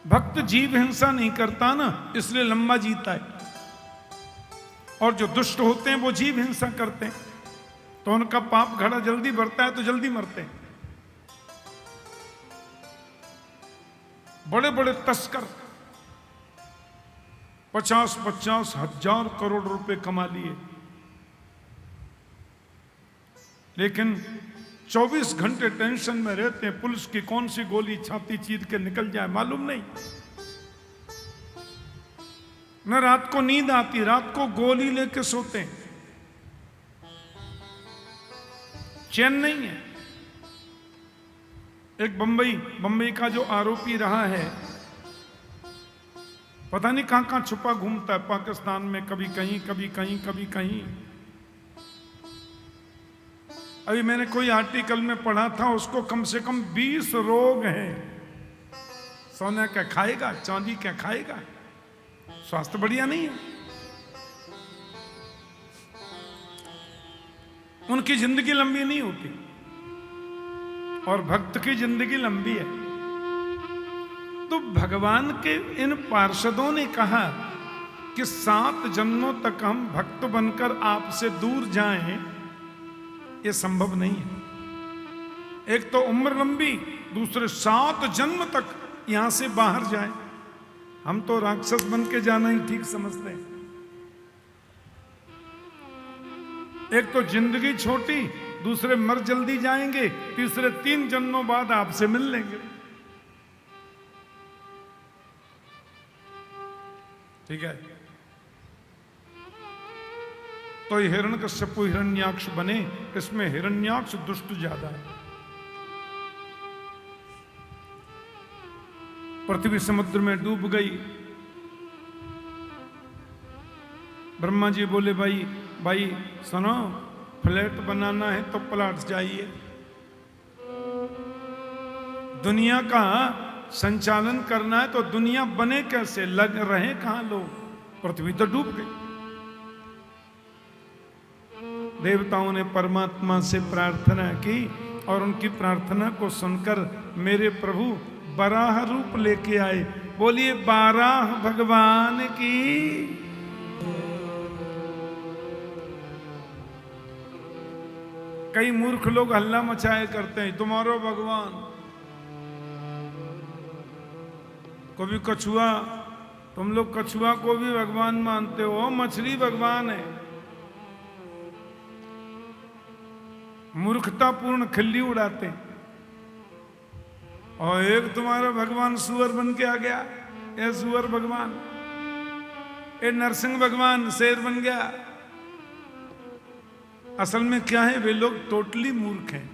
भक्त जीव हिंसा नहीं करता ना, इसलिए लंबा जीता है। और जो दुष्ट होते हैं वो जीव हिंसा करते हैं, तो उनका पाप घड़ा जल्दी बढ़ता है, तो जल्दी मरते हैं। बड़े बड़े तस्कर 50-50 हजार करोड़ रुपए कमा लिए, लेकिन 24 घंटे टेंशन में रहते हैं, पुलिस की कौन सी गोली छाती चीर के निकल जाए मालूम नहीं। न रात को नींद आती, रात को गोली लेके सोते हैं, चैन नहीं है। एक बंबई का जो आरोपी रहा है, पता नहीं कहां कहां छुपा घूमता है, पाकिस्तान में कभी कहीं कभी कहीं कभी कहीं। अभी मैंने कोई आर्टिकल में पढ़ा था, उसको कम से कम 20 रोग हैं। सोना क्या खाएगा, चांदी क्या खाएगा, स्वास्थ्य बढ़िया नहीं है। उनकी जिंदगी लंबी नहीं होती, और भक्त की जिंदगी लंबी है। तो भगवान के इन पार्षदों ने कहा कि 7 जन्मों तक हम भक्त बनकर आपसे दूर जाएं, ये संभव नहीं है। एक तो उम्र लंबी, दूसरे 7 जन्म तक यहां से बाहर जाएं। हम तो राक्षस बन के जाना ही ठीक समझते हैं। एक तो जिंदगी छोटी, दूसरे मर जल्दी जाएंगे, तीसरे 3 जन्मों बाद आपसे मिल लेंगे। ठीक है, तो हिरण्यकश्यप हिरण्याक्ष बने, इसमें हिरण्याक्ष दुष्ट ज्यादा है। पृथ्वी समुद्र में डूब गई। ब्रह्मा जी बोले, भाई सुनो, फ्लैट बनाना है तो प्लाट चाहिए। दुनिया का संचालन करना है तो दुनिया बने कैसे, लग रहे कहां लोग, पृथ्वी तो डूब गई। देवताओं ने परमात्मा से प्रार्थना की, और उनकी प्रार्थना को सुनकर मेरे प्रभु बराह रूप लेके आए। बोलिए बाराह भगवान की। कई मूर्ख लोग हल्ला मचाए करते हैं, तुम्हारा भगवान। कभी कछुआ, तुम लोग कछुआ को भी भगवान मानते हो, मछली भगवान है। मूर्खतापूर्ण खिल्ली उड़ाते। और एक तुम्हारा भगवान सुअर बन के आ गया, ये सुअर भगवान। ये नरसिंह भगवान शेर बन गया। असल में क्या है, वे लोग टोटली मूर्ख हैं।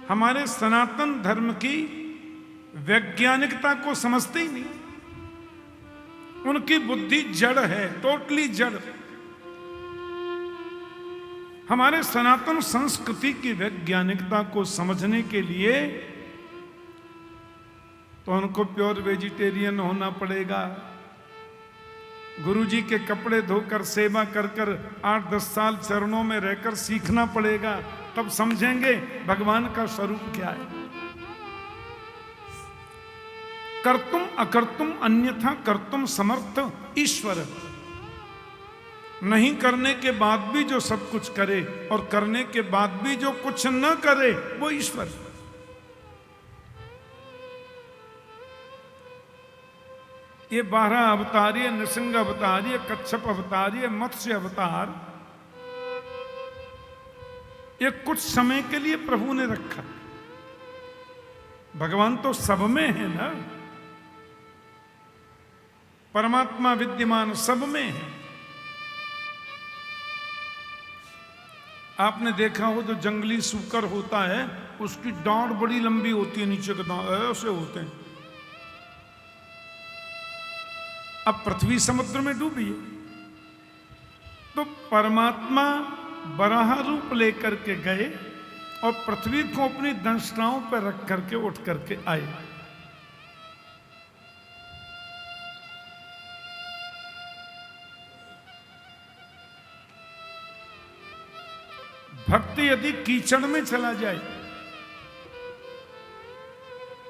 हमारे सनातन धर्म की वैज्ञानिकता को समझते ही नहीं। उनकी बुद्धि जड़ है, टोटली जड़। हमारे सनातन संस्कृति की वैज्ञानिकता को समझने के लिए तो उनको प्योर वेजिटेरियन होना पड़ेगा। गुरुजी के कपड़े धोकर सेवा कर कर 8-10 साल चरणों में रहकर सीखना पड़ेगा, तब समझेंगे भगवान का स्वरूप क्या है। कर्तुम अकर्तुम अन्यथा कर्तुम समर्थ ईश्वर। नहीं करने के बाद भी जो सब कुछ करे, और करने के बाद भी जो कुछ न करे, वो ईश्वर। ये 12 अवतार, ये नृसिंह अवतार, ये कच्छप अवतार, ये मत्स्य अवतार, ये कुछ समय के लिए प्रभु ने रखा। भगवान तो सब में है ना, परमात्मा विद्यमान सब में है। आपने देखा हो जो जंगली सूकर होता है, उसकी डांट बड़ी लंबी होती है, नीचे के दांत ऐसे होते हैं। अब पृथ्वी समुद्र में डूबी है, तो परमात्मा बराह रूप लेकर के गए और पृथ्वी को अपनी दंशनाओं पर रख करके उठ करके आए। भक्त यदि कीचड़ में चला जाए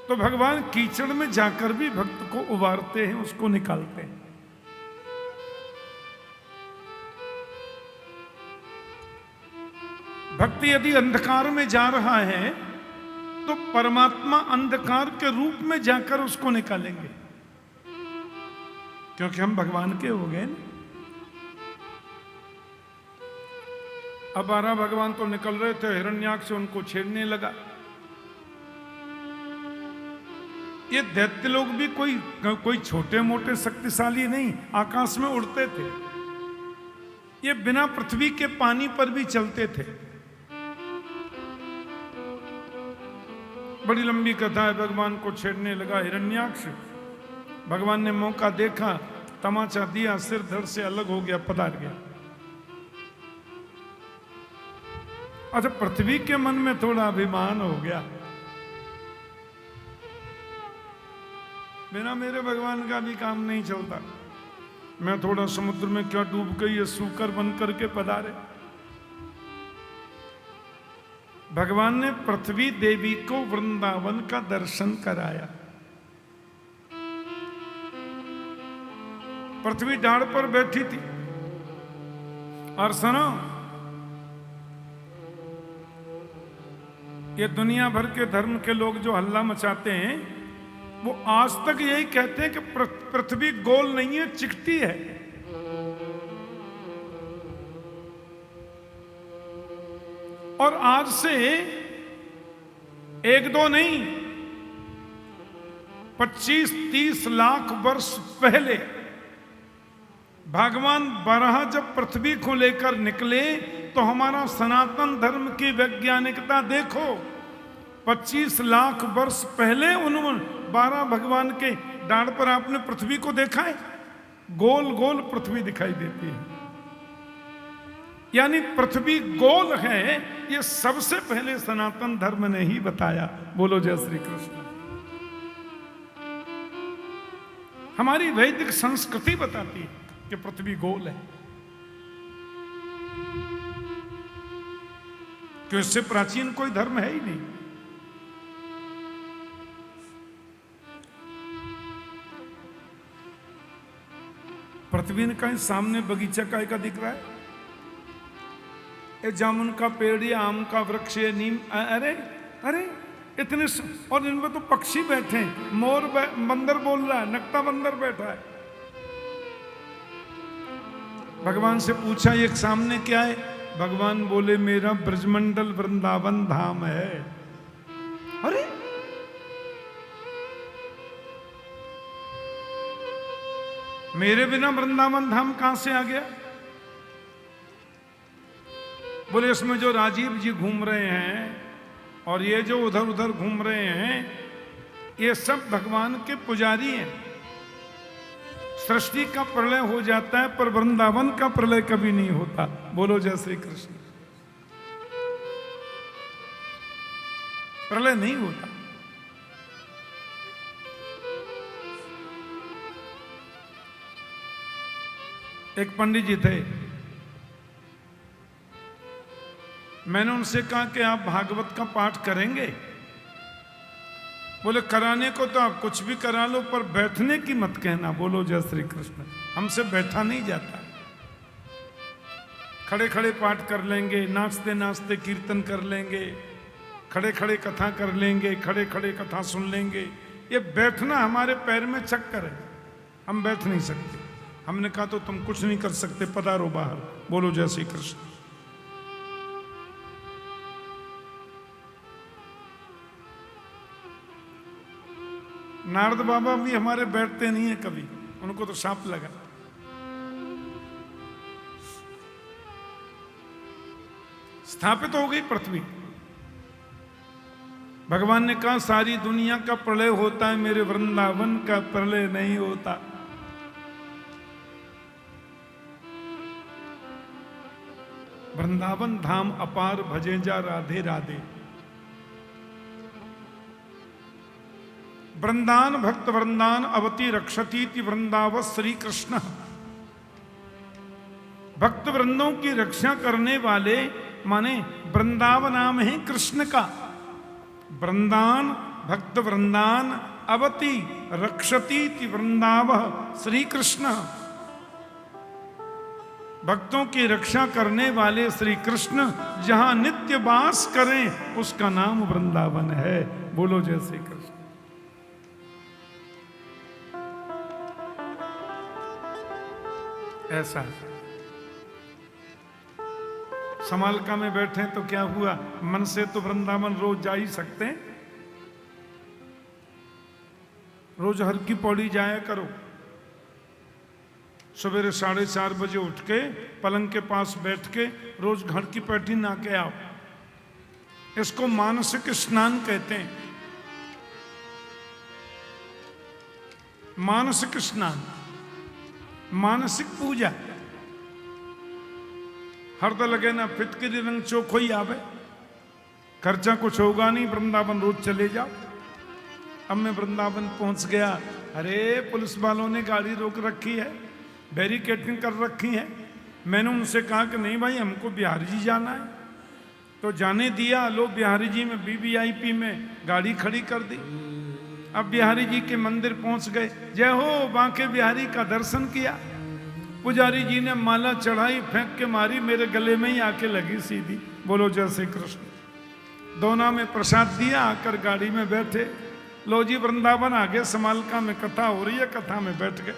तो भगवान कीचड़ में जाकर भी भक्त को उबारते हैं, उसको निकालते हैं। भक्ति यदि अंधकार में जा रहा है तो परमात्मा अंधकार के रूप में जाकर उसको निकालेंगे, क्योंकि हम भगवान के हो गए ना। अब 12 भगवान तो निकल रहे थे, हिरण्याक्ष उनको छेड़ने लगा। ये दैत्य लोग भी कोई छोटे मोटे शक्तिशाली नहीं, आकाश में उड़ते थे। ये बिना पृथ्वी के पानी पर भी चलते थे। बड़ी लंबी कथा है। भगवान को छेड़ने लगा हिरण्याक्ष। भगवान ने मौका देखा, तमाचा दिया, सिर धड़ से अलग हो गया, पधार गया। अच्छा, पृथ्वी के मन में थोड़ा अभिमान हो गया, बिना मेरे भगवान का भी काम नहीं चलता, मैं थोड़ा समुद्र में क्या डूब गई, ये सूकर बन करके पधारे। भगवान ने पृथ्वी देवी को वृंदावन का दर्शन कराया। पृथ्वी डाड़ पर बैठी थी और सुनो, ये दुनिया भर के धर्म के लोग जो हल्ला मचाते हैं, वो आज तक यही कहते हैं कि पृथ्वी गोल नहीं है, चिकटी है। और आज से 1-2 नहीं, 25-30 लाख वर्ष पहले भगवान बराह जब पृथ्वी को लेकर निकले तो हमारा सनातन धर्म की वैज्ञानिकता देखो। 25 लाख वर्ष पहले उन्होंने 12 भगवान के डाढ़ पर आपने पृथ्वी को देखा है, गोल गोल पृथ्वी दिखाई देती है। यानी पृथ्वी गोल है, ये सबसे पहले सनातन धर्म ने ही बताया। बोलो जय श्री कृष्ण। हमारी वैदिक संस्कृति बताती है कि पृथ्वी गोल है, क्यों इससे प्राचीन कोई धर्म है ही नहीं। पृथ्वी ने कहीं सामने बगीचा काय का दिख रहा है, ये जामुन का पेड़, या आम का वृक्ष, या नीम, अरे अरे इतने, और इनमें तो पक्षी बैठे हैं, मोर बंदर बोल रहा है, नकटा बंदर बैठा है। भगवान से पूछा ये सामने क्या है? भगवान बोले मेरा ब्रजमंडल वृंदावन धाम है। अरे मेरे बिना वृंदावन धाम कहां से आ गया? बोले इसमें जो राजीव जी घूम रहे हैं और ये जो उधर उधर घूम रहे हैं, ये सब भगवान के पुजारी हैं। सृष्टि का प्रलय हो जाता है पर वृंदावन का प्रलय कभी नहीं होता। बोलो जय श्री कृष्ण। प्रलय नहीं होता। एक पंडित जी थे, मैंने उनसे कहा कि आप भागवत का पाठ करेंगे? बोले कराने को तो आप कुछ भी करा लो, पर बैठने की मत कहना। बोलो जय श्री कृष्ण। हमसे बैठा नहीं जाता। खड़े खड़े पाठ कर लेंगे, नाचते नाचते कीर्तन कर लेंगे, खड़े खड़े कथा कर लेंगे, खड़े खड़े कथा सुन लेंगे। ये बैठना हमारे पैर में चक्कर है, हम बैठ नहीं सकते। हमने कहा तो तुम कुछ नहीं कर सकते, पधारो बाहर। बोलो जय श्री कृष्ण। नारद बाबा भी हमारे बैठते नहीं है कभी, उनको तो सांप लगा। स्थापित हो गई पृथ्वी। भगवान ने कहा सारी दुनिया का प्रलय होता है, मेरे वृंदावन का प्रलय नहीं होता। वृंदावन धाम अपार भजे जा राधे राधे। वृंदान भक्त वृंदान अवति रक्षतीति वृंदाव श्री कृष्ण। भक्त वृंदों की रक्षा करने वाले माने वृंदावन नाम है कृष्ण का। वृंदान भक्त वृंदान अवति रक्षती वृंदावह श्री कृष्ण। भक्तों की रक्षा करने वाले श्री कृष्ण जहां नित्य वास करें उसका नाम वृंदावन है। बोलो जय श्री कृष्ण। ऐसा समालका में बैठे तो क्या हुआ, मन से तो वृंदावन रोज जा ही सकते हैं, रोज हर की पौड़ी जाया करो। सवेरे 4:30 बजे उठ के पलंग के पास बैठ के रोज घर की पैठी ना के आओ। इसको मानसिक स्नान कहते हैं। मानसिक स्नान, मानसिक पूजा। हर तो लगे ना फिटकरी रंग चोखो ही आवे, खर्चा कुछ होगा नहीं, वृंदावन रोज चले जाओ। अब मैं वृंदावन पहुंच गया, अरे पुलिस वालों ने गाड़ी रोक रखी है, बैरिकेडिंग कर रखी है। मैंने उनसे कहा कि नहीं भाई हमको बिहारी जी जाना है, तो जाने दिया। लो बिहारी जी में VVIP में गाड़ी खड़ी कर दी। अब बिहारी जी के मंदिर पहुंच गए, जय हो बांके बिहारी का दर्शन किया। पुजारी जी ने माला चढ़ाई, फेंक के मारी, मेरे गले में ही आके लगी सीधी। बोलो जय श्री कृष्ण। दोना में प्रसाद दिया, आकर गाड़ी में बैठे। लो जी वृंदावन आ गए, समालका में कथा हो रही है, कथा में बैठ गए।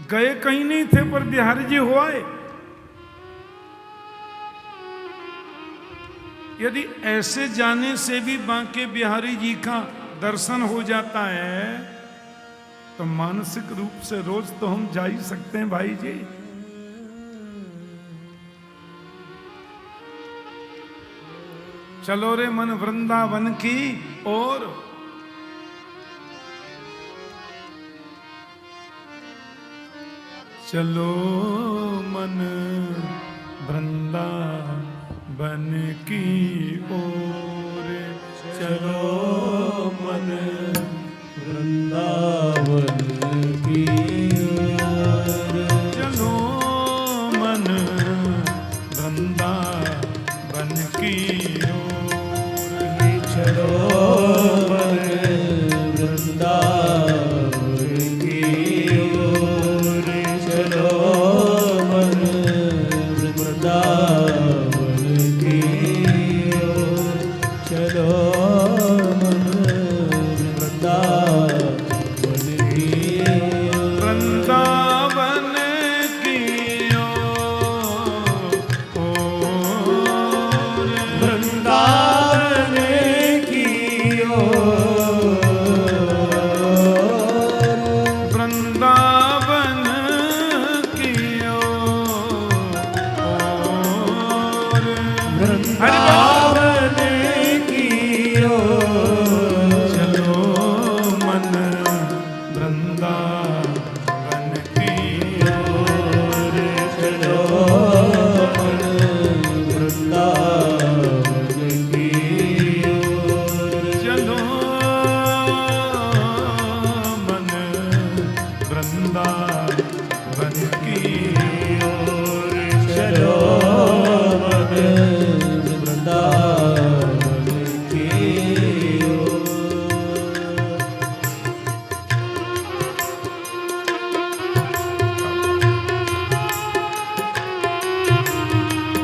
गए कहीं नहीं थे पर बिहारी जी हो आए। यदि ऐसे जाने से भी बांके बिहारी जी का दर्शन हो जाता है तो मानसिक रूप से रोज तो हम जा ही सकते हैं भाई जी। चलो रे मन वृंदावन की ओर, चलो मन वृंदावन की ओर, चलो मन वृंदावन की ओर, चलो मन वृंदावन की ओर, चलो मन वृंदावन की ओर, चलो मन वृंदावन की ओर, चलो मन वृंदावन की ओर, वृंदावन की ओर, वृंदावन की ओर, वृंदावन की ओर, वृंदावन की ओर, चलो मन वृंदावन की ओर, चलो मन वृंदावन की ओर, चलो मन वृंदावन की ओर, चलो मन वृंदावन की ओर।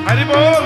हरि बोल।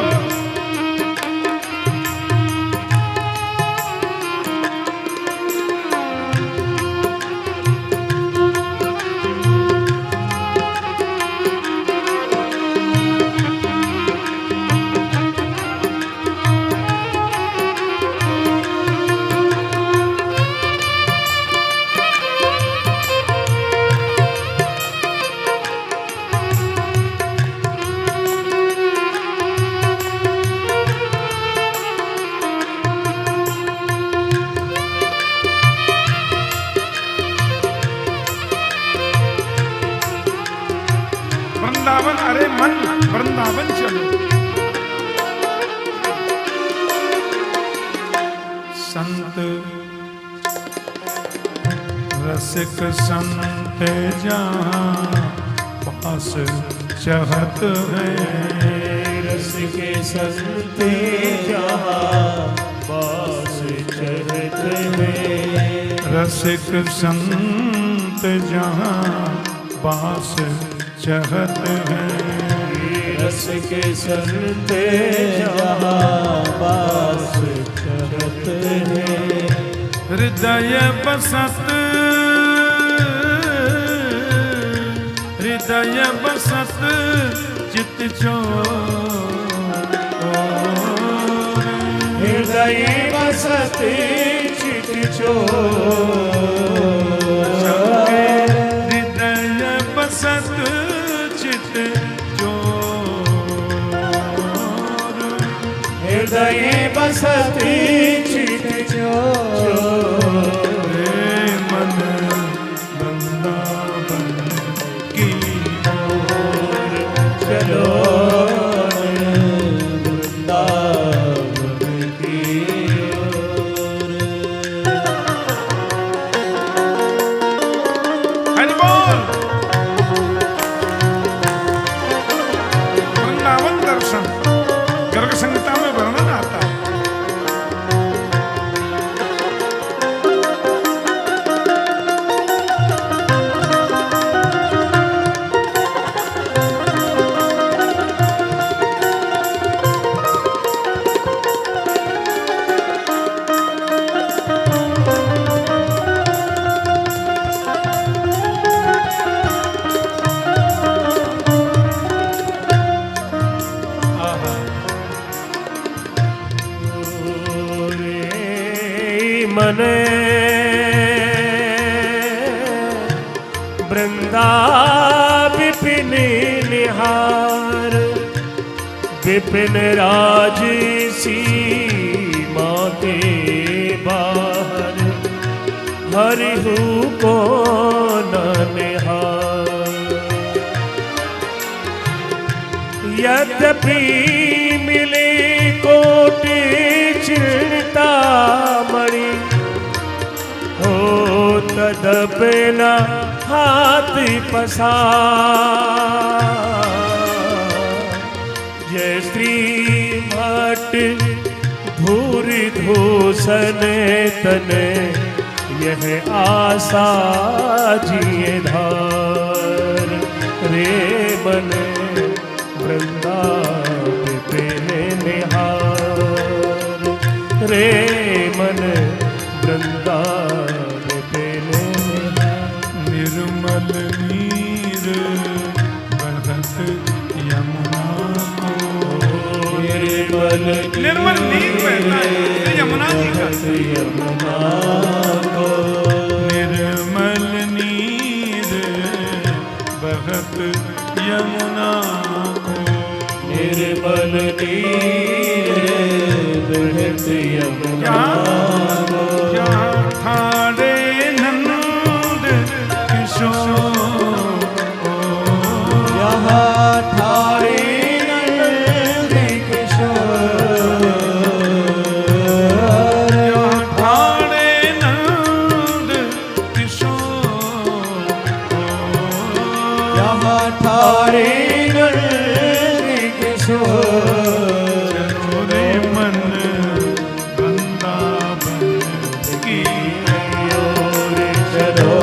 वृंदावन, अरे मन वृंदावन चलो। संत रसिक संत जहाँ पास चाहत है, रस के संते जहाँ बास चहत रसिक संत जहाँ बास चहत है। रस के संत जहाँ बास चहत है। हृदय बसत हृदय बसत चित चोर। हृदय बसत चित चोर। हृदय बसत चित चोर। हृदय बसत चित चोर। मन वृंदावन की ओर चलो वृंदावन की ओर। हरि बोल। वृंदावन दर्शन गर्ग संहिता में वर्णन आता है। मन वृंदा विपिन निहार। विपिन राज सीमा के बाहर। हरिहु को न निहार। यद्यपि मिले कोटि चिंतामणि। हो तदपि न हाथ पसार। जय श्री भट्ट धूरि धूसन तने। यह आशा जिए धार। रे मन वृंदा विपिन निहार। रे मन वृंदा विपिन निहार। निर्मल नीर बहत यमुना को। निर्मल नीर बहता है यमुना जी का। यमुना को। निर्मल नीर बहत यमुना को। निर्मल नीर बहत यमुना को। जहाँ ठाड़े नंद किशोर। यहाँ ठाड़े नंद किशोर। जहाँ ठाड़े नंद किशोर। यहाँ ठाड़े नंद किशोर। रे मन वृंदावन की ओर चलो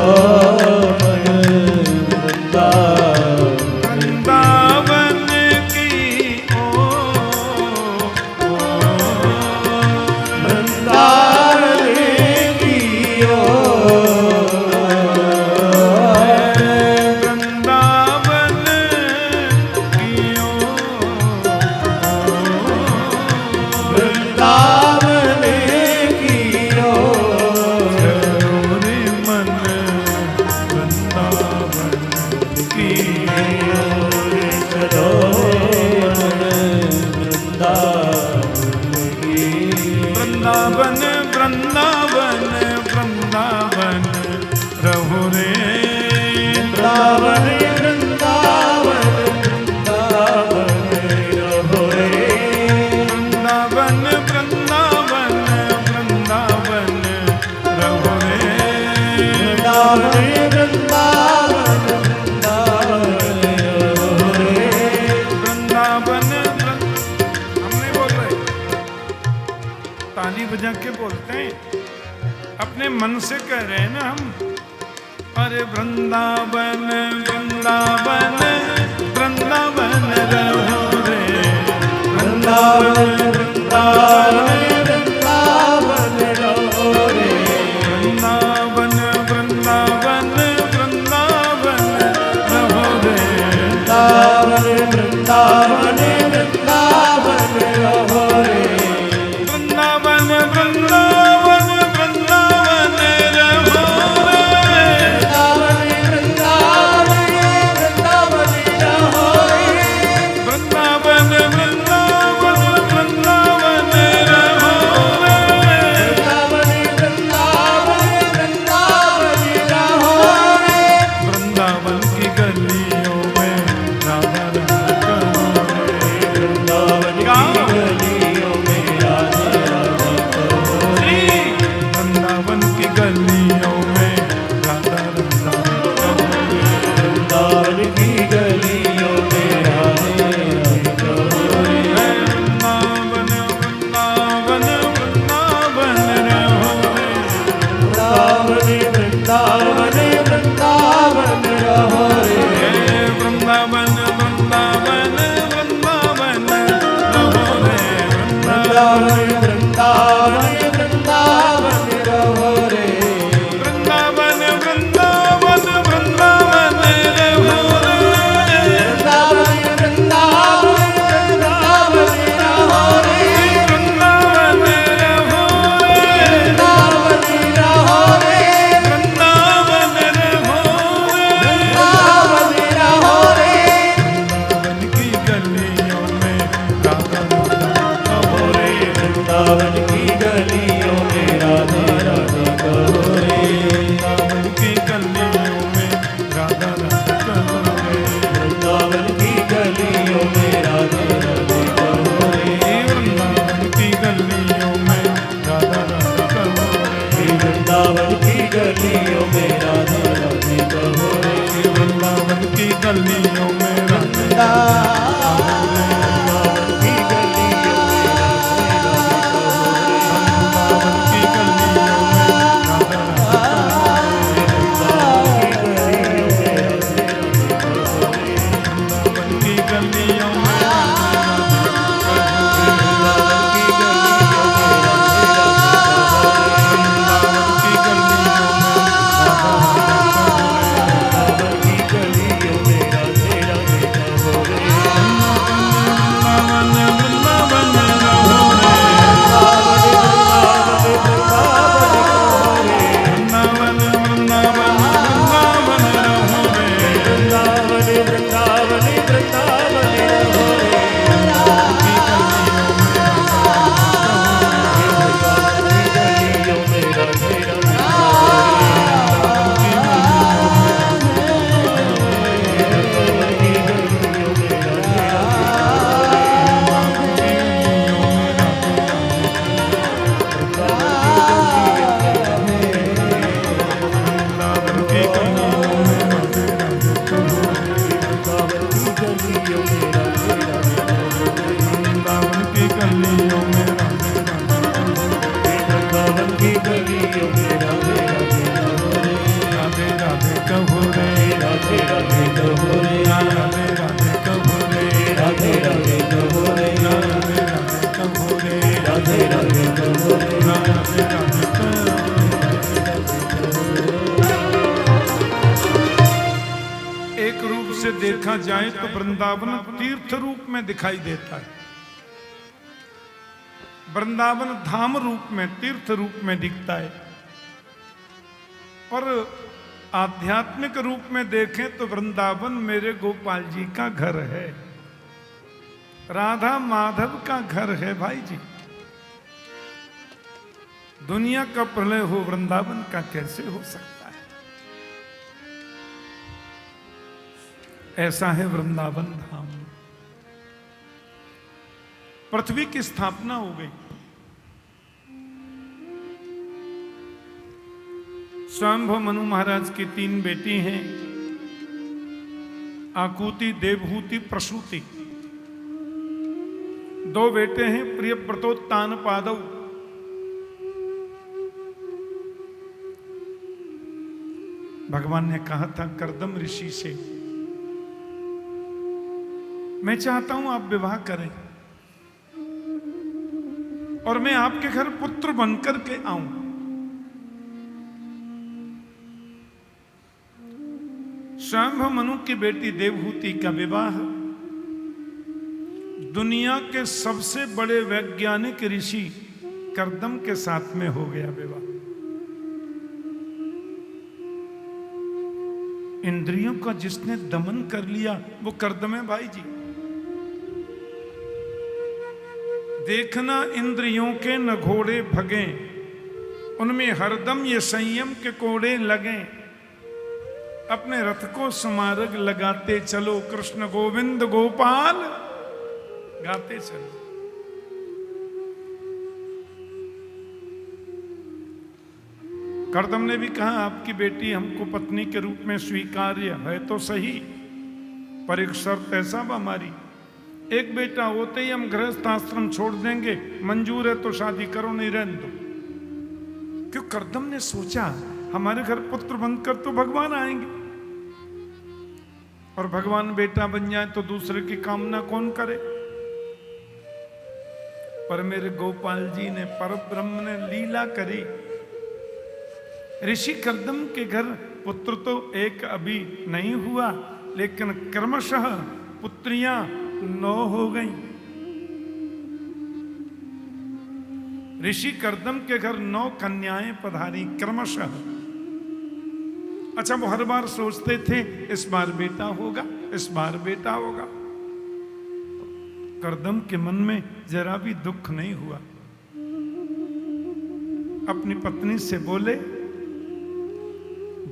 वृंदावन की ओर। वृंदावन की ओर। वृंदावन की ओर। वृंदावन की ओर। रे मन वृंदावन की ओर चलो वृंदावन की। वृंदावन वृंदावन वृंदावन रहो रे। वृंदावन वृंदावन वृंदावन रहो रे। वृंदावन वृंदावन वृंदावन रहो रे। वृंदावन वृंदावन वृंदावन रहो रे। वृंदावन हम नहीं बोल रहे, ताली बजा के बोलते हैं। अपने मन से कह रहे हैं ना हम, अरे वृंदावन वृंदावन वृंदावन रहो रे, वृंदावन वृंदावन वृंदावन रहो रे, वृंदावन वृंदावन वृंदावन रहो रे, वृंदावन वृंदावन वृंदावन रहो रे, वृंदावन वृंदावन वृंदावन रहो रे, वृंदावन वृंदावन वृंदावन रहो रे, वृंदावन वृंदावन रहो रे, वृंदावन की गलियों में राधा राधा कहो रे, वृंदावन की गलियों में राधा राधा कहो रे, वृंदावन की गलियों में राधा राधा कहो रे, वृंदावन की गलियों में राधे राधे कहो रे, वृंदावन वृंदावन वृंदावन रहो रे, वृंदावन वृंदावन वृंदावन रहो रे, वृंदावन वृंदावन वृंदावन रहो रे, वृंदावन वृंदावन वृंदावन रहो रे, वृंदावन वृंदावन वृंदावन रहो रे, वृंदावन वृंदावन वृंदावन रहो रे, वृंदावन रहो रे, वृंदावन रहो रे, वृंदावन रहो रे, वृंदावन रहो रे, वृंदावन की गलियों में राधा राधा कहो रे, वृंदावन की गलियों में राधे राधे कहो रे, वृंदावन की गलियों में राधा राधा कहो रे, वृंदावन की गलियों में राधे राधे कहो रे, वृंदावन की गलियों में राधा राधा कहो रे, वृंदावन की गलियों में राधे राधे कहो रे, वृंदावन की गलियों में राधा वृंदावन की गलियों में एक रूप से देखा जाए तो वृंदावन तीर्थ रूप में दिखाई देता है, वृंदावन धाम रूप में तीर्थ रूप में दिखता है, पर आध्यात्मिक रूप में देखें तो वृंदावन मेरे गोपाल जी का घर है, राधा माधव का घर है भाई जी। दुनिया का प्रलय हो वृंदावन का कैसे हो सकता है? ऐसा है वृंदावन धाम। पृथ्वी की स्थापना हो गई, स्वयंभू मनु महाराज की 3 बेटी हैं, आकुति, देवहूति, प्रसूति। 2 बेटे हैं, प्रिय व्रतोत्तान पादव। भगवान ने कहा था कर्दम ऋषि से, मैं चाहता हूं आप विवाह करें और मैं आपके घर पुत्र बनकर के आऊं। स्वयंभू मनु की बेटी देवहूति का विवाह दुनिया के सबसे बड़े वैज्ञानिक ऋषि कर्दम के साथ में हो गया विवाह। इंद्रियों का जिसने दमन कर लिया वो कर्दम है भाई जी। देखना इंद्रियों के न घोड़े भगे, उनमें हरदम ये संयम के कोड़े लगे। अपने रथ को सुमार्ग लगाते चलो, कृष्ण गोविंद गोपाल गाते चलो। कर्दम ने भी कहा आपकी बेटी हमको पत्नी के रूप में स्वीकार्य है तो सही, पर एक शर्त ऐसा हमारी, एक बेटा होते ही हम गृहस्थ आश्रम छोड़ देंगे, मंजूर है तो शादी करो, नहीं रहने दो। क्यों? कर्दम ने सोचा हमारे घर पुत्र बनकर तो भगवान आएंगे, और भगवान बेटा बन जाए तो दूसरे की कामना कौन करे। पर मेरे गोपाल जी ने, परब्रह्म ने लीला करी। ऋषि कर्दम के घर पुत्र तो एक अभी नहीं हुआ, लेकिन क्रमशः पुत्रियां 9 हो गई। ऋषि कर्दम के घर 9 कन्याएं पधारी क्रमशः। अच्छा, वो हर बार सोचते थे इस बार बेटा होगा, इस बार बेटा होगा। कर्दम के मन में जरा भी दुख नहीं हुआ। अपनी पत्नी से बोले,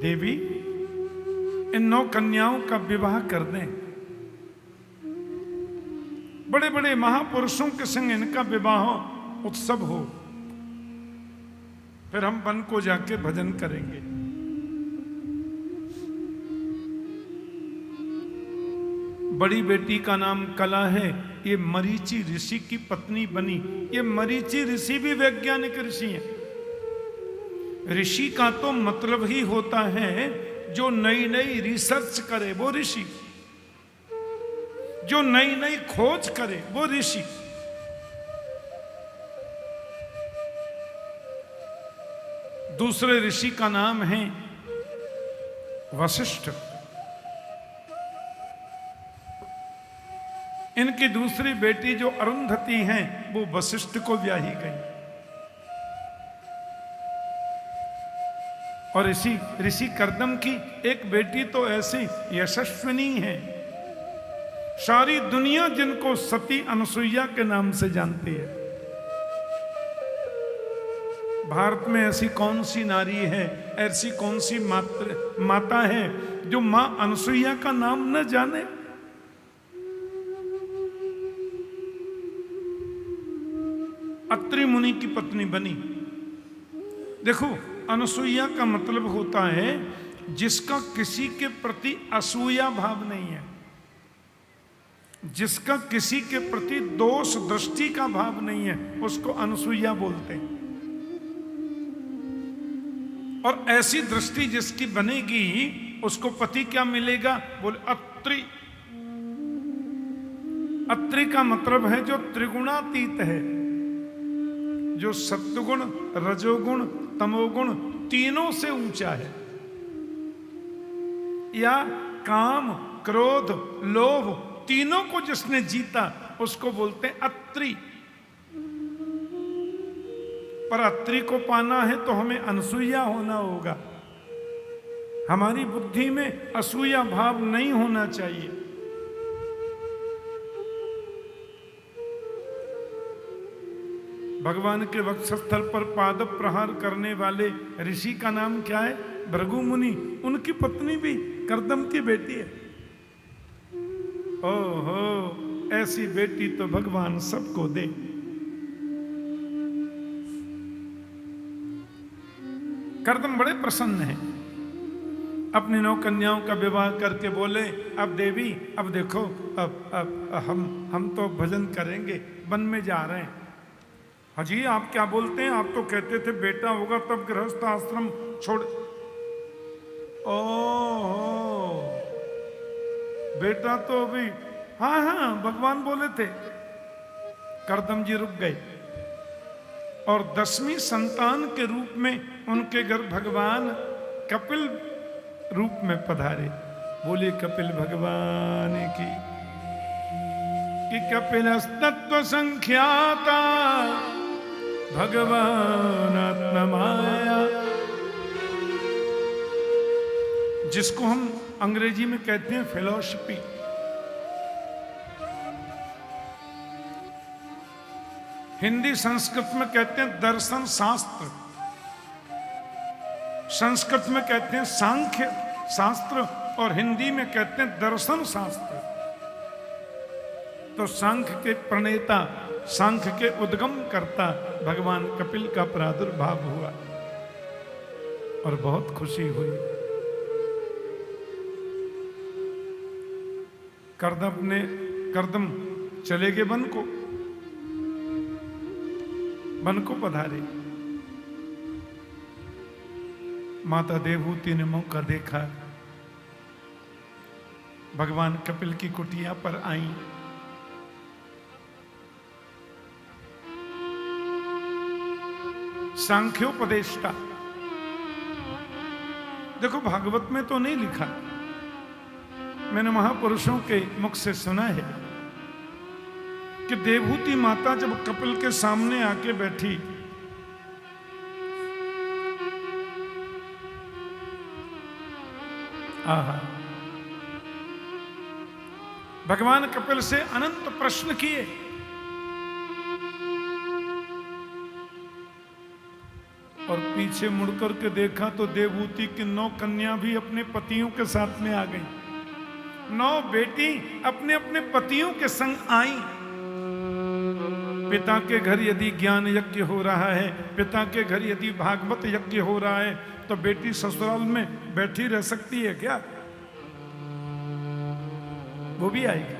देवी इन 9 कन्याओं का विवाह कर दें, बड़े बड़े महापुरुषों के संग इनका विवाह उत्सव हो, फिर हम वन को जाके भजन करेंगे। बड़ी बेटी का नाम कला है, ये मरीचि ऋषि की पत्नी बनी। ये मरीचि ऋषि भी वैज्ञानिक ऋषि हैं। ऋषि का तो मतलब ही होता है जो नई नई रिसर्च करे वो ऋषि, जो नई नई खोज करे वो ऋषि। दूसरे ऋषि का नाम है वशिष्ठ। इनकी दूसरी बेटी जो अरुंधति हैं वो वशिष्ठ को ब्याही गई। और ऋषि कर्दम की एक बेटी तो ऐसी यशस्विनी है, सारी दुनिया जिनको सती अनसुईया के नाम से जानती है। भारत में ऐसी कौन सी नारी है, ऐसी कौन सी माता है जो मां अनसुईया का नाम न जाने। अत्रि मुनि की पत्नी बनी। देखो, अनसुईया का मतलब होता है जिसका किसी के प्रति असूया भाव नहीं है, जिसका किसी के प्रति दोष दृष्टि का भाव नहीं है, उसको अनसुईया बोलते हैं। और ऐसी दृष्टि जिसकी बनेगी उसको पति क्या मिलेगा? बोले अत्रि। अत्रि का मतलब है जो त्रिगुणातीत है, जो सत्वगुण, रजोगुण, तमोगुण तीनों से ऊंचा है, या काम, क्रोध, लोभ तीनों को जिसने जीता उसको बोलते हैं अत्रि। पर अत्रि को पाना है तो हमें अनसूया होना होगा। हमारी बुद्धि में असूया भाव नहीं होना चाहिए। भगवान के वक्षस्थल पर पाद प्रहार करने वाले ऋषि का नाम क्या है? भृगु मुनि। उनकी पत्नी भी कर्दम की बेटी है। ओहो, ऐसी बेटी तो भगवान सबको दे। कर्दम बड़े प्रसन्न हैं। अपनी 9 कन्याओं का विवाह करके बोले, अब देवी, अब देखो, अब हम तो भजन करेंगे, वन में जा रहे हैं। हाजी, आप क्या बोलते हैं? आप तो कहते थे बेटा होगा तब गृहस्थ आश्रम छोड़। ओ बेटा तो अभी, हाँ हाँ भगवान बोले थे। करदम जी रुक गए और 10वीं संतान के रूप में उनके घर भगवान कपिल रूप में पधारे। बोले कपिल भगवान की कि कपिल तत्व संख्याता भगवान आत्मा माया, जिसको हम अंग्रेजी में कहते हैं फिलॉसफी। हिंदी संस्कृत में कहते हैं दर्शन शास्त्र, संस्कृत में कहते हैं सांख्य शास्त्र और हिंदी में कहते हैं दर्शन शास्त्र। तो सांख्य के प्रणेता, सांख्य के उद्गम करता भगवान कपिल का प्रादुर्भाव हुआ और बहुत खुशी हुई। करदम चले गए वन को पधारे। माता देवहूति ने मौका देखा, भगवान कपिल की कुटिया पर आई। सांख्योपदेष्टा, देखो भागवत में तो नहीं लिखा, मैंने महापुरुषों के मुख से सुना है कि देवहूति माता जब कपिल के सामने आके बैठी, आहा, भगवान कपिल से अनंत प्रश्न किए। और पीछे मुड़कर के देखा तो देवहूति की 9 कन्या भी अपने पतियों के साथ में आ गई। 9 बेटी अपने अपने पतियों के संग आई। पिता के घर यदि ज्ञान यज्ञ हो रहा है, पिता के घर यदि भागवत यज्ञ हो रहा है, तो बेटी ससुराल में बैठी रह सकती है क्या? वो भी आएगी।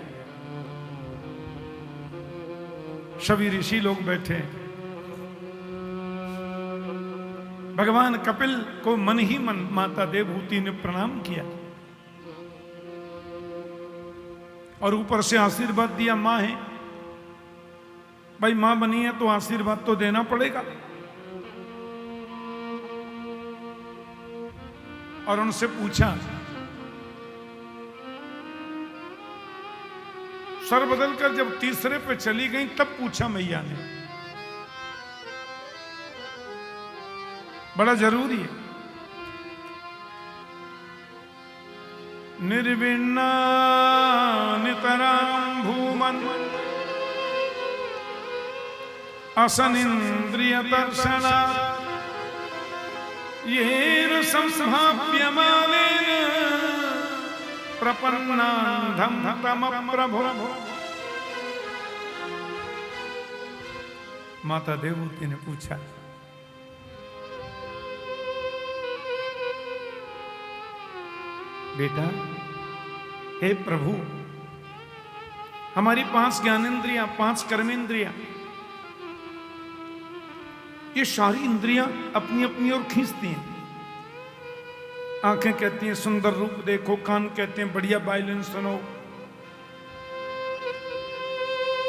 सभी ऋषि लोग बैठे। भगवान कपिल को मन ही मन माता देवहूति ने प्रणाम किया और ऊपर से आशीर्वाद दिया। मां है भाई, मां बनी है तो आशीर्वाद तो देना पड़ेगा। और उनसे पूछा, सर बदलकर जब तीसरे पे चली गई तब पूछा मैया ने, बड़ा जरूरी है। निर्विण्णा नितरां भूमन् असनिन्द्रिय दर्शना येन संभाव्यमानेन प्रपन्नान्धं तम प्रभो। माता देवहूति ने पूछा, बेटा, हे प्रभु, हमारी 5 ज्ञानेंद्रियां, 5 कर्मेंद्रियां, ये सारी इंद्रियां अपनी अपनी ओर खींचती हैं। आंखें कहती हैं सुंदर रूप देखो, कान कहते हैं बढ़िया वायलिन सुनो,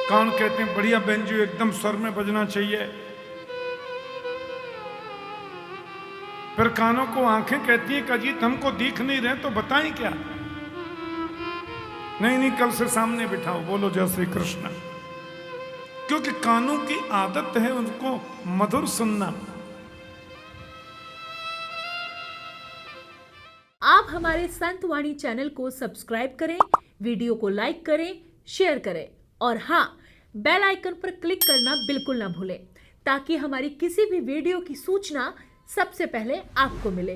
कान कहते हैं बढ़िया बेंजो एकदम स्वर में बजना चाहिए। फिर कानों को आंखें कहती हैं कि अजीत हमको दिख नहीं रहे तो बताएं क्या? नहीं, कल से सामने बिठाओ, बोलो जय श्री कृष्ण। क्योंकि कानों की आदत है उनको मधुर सुनना। आप हमारे संत वाणी चैनल को सब्सक्राइब करें, वीडियो को लाइक करें, शेयर करें और हाँ, बेल आइकन पर क्लिक करना बिल्कुल ना भूलें ताकि हमारी किसी भी वीडियो की सूचना सबसे पहले आपको मिले।